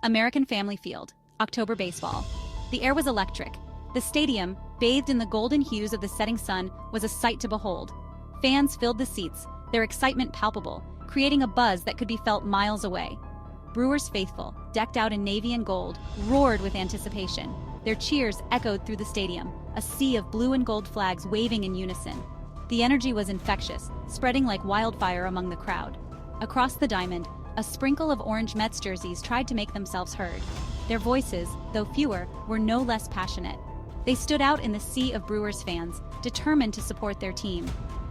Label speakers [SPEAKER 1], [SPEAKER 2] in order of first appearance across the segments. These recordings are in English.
[SPEAKER 1] American Family Field, October baseball. The air was electric. The stadium, bathed in the golden hues of the setting sun, was a sight to behold. Fans filled the seats, their excitement palpable, creating a buzz that could be felt miles away. Brewers faithful, decked out in navy and gold, roared with anticipation. Their cheers echoed through the stadium, a sea of blue and gold flags waving in unison. The energy was infectious, spreading like wildfire among the crowd. Across the diamond, a sprinkle of orange Mets jerseys tried to make themselves heard. Their voices, though fewer, were no less passionate. They stood out in the sea of Brewers fans, determined to support their team.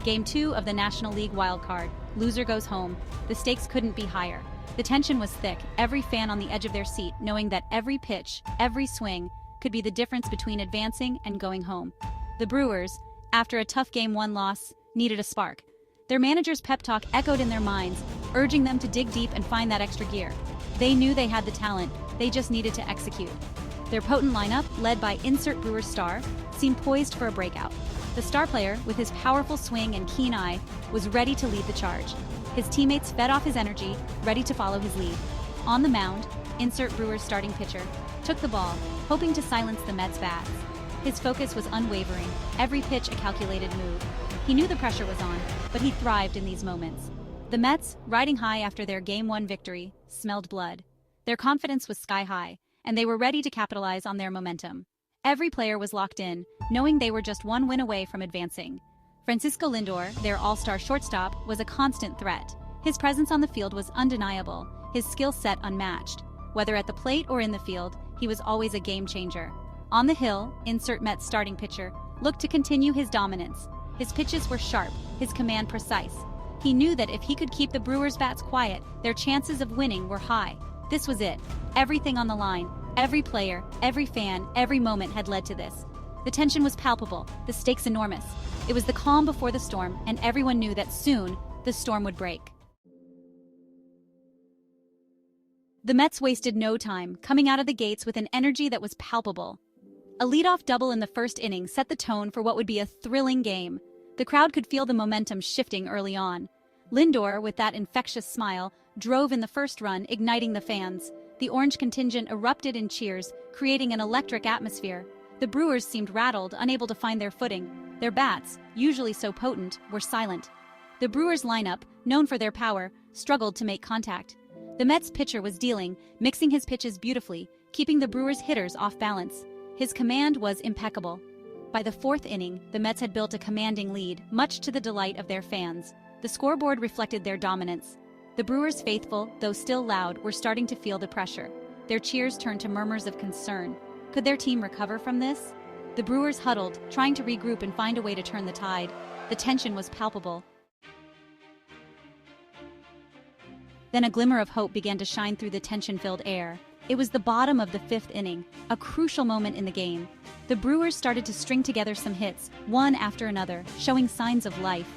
[SPEAKER 1] Game 2 of the National League wildcard, loser goes home. The stakes couldn't be higher. The tension was thick, every fan on the edge of their seat knowing that every pitch, every swing, could be the difference between advancing and going home. The Brewers, after a tough Game 1 loss, needed a spark. Their manager's pep talk echoed in their minds, urging them to dig deep and find that extra gear. They knew they had the talent, they just needed to execute. Their potent lineup, led by insert Brewers star, seemed poised for a breakout. The star player, with his powerful swing and keen eye, was ready to lead the charge. His teammates fed off his energy, ready to follow his lead. On the mound, insert Brewers starting pitcher, took the ball, hoping to silence the Mets' bats. His focus was unwavering, every pitch a calculated move. He knew the pressure was on, but he thrived in these moments. The Mets, riding high after their Game 1 victory, smelled blood. Their confidence was sky high, and they were ready to capitalize on their momentum. Every player was locked in, knowing they were just one win away from advancing. Francisco Lindor, their all-star shortstop, was a constant threat. His presence on the field was undeniable, his skill set unmatched. Whether at the plate or in the field, he was always a game changer. On the hill, insert Mets starting pitcher, looked to continue his dominance. His pitches were sharp, his command precise. He knew that if he could keep the Brewers' bats quiet, their chances of winning were high. This was it. Everything on the line. Every player, every fan, every moment had led to this. The tension was palpable, the stakes enormous. It was the calm before the storm, and everyone knew that soon, the storm would break. The Mets wasted no time, coming out of the gates with an energy that was palpable. A leadoff double in the first inning set the tone for what would be a thrilling game. The crowd could feel the momentum shifting early on. Lindor, with that infectious smile, drove in the first run, igniting the fans. The orange contingent erupted in cheers, creating an electric atmosphere. The Brewers seemed rattled, unable to find their footing. Their bats, usually so potent, were silent. The Brewers' lineup, known for their power, struggled to make contact. The Mets' pitcher was dealing, mixing his pitches beautifully, keeping the Brewers' hitters off balance. His command was impeccable. By the fourth inning, the Mets had built a commanding lead, much to the delight of their fans. The scoreboard reflected their dominance. The Brewers' faithful, though still loud, were starting to feel the pressure. Their cheers turned to murmurs of concern. Could their team recover from this? The Brewers huddled, trying to regroup and find a way to turn the tide. The tension was palpable. Then a glimmer of hope began to shine through the tension-filled air. It was the bottom of the fifth inning, a crucial moment in the game. The Brewers started to string together some hits, one after another, showing signs of life.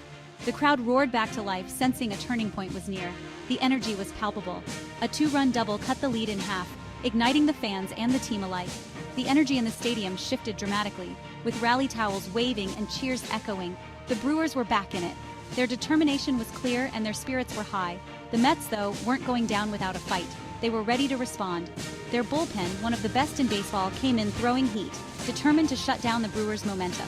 [SPEAKER 1] The crowd roared back to life, sensing a turning point was near. The energy was palpable. A two-run double cut the lead in half, igniting the fans and the team alike. The energy in the stadium shifted dramatically, with rally towels waving and cheers echoing. The Brewers were back in it. Their determination was clear and their spirits were high. The Mets, though, weren't going down without a fight. They were ready to respond. Their bullpen, one of the best in baseball, came in throwing heat, determined to shut down the Brewers' momentum.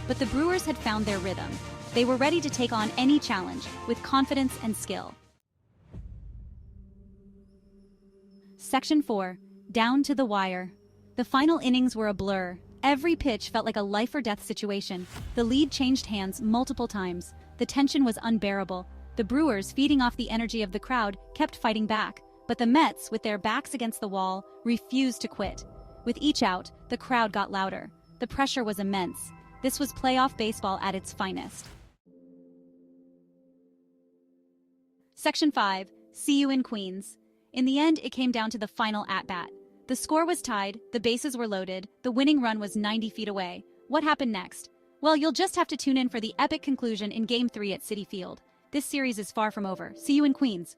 [SPEAKER 1] But the Brewers had found their rhythm. They were ready to take on any challenge, with confidence and skill. Section 4. Down to the wire. The final innings were a blur. Every pitch felt like a life-or-death situation. The lead changed hands multiple times. The tension was unbearable. The Brewers, feeding off the energy of the crowd, kept fighting back. But the Mets, with their backs against the wall, refused to quit. With each out, the crowd got louder. The pressure was immense. This was playoff baseball at its finest. Section 5. See you in Queens. In the end, it came down to the final at-bat. The score was tied, the bases were loaded, the winning run was 90 feet away. What happened next? Well, you'll just have to tune in for the epic conclusion in Game 3 at Citi Field. This series is far from over. See you in Queens.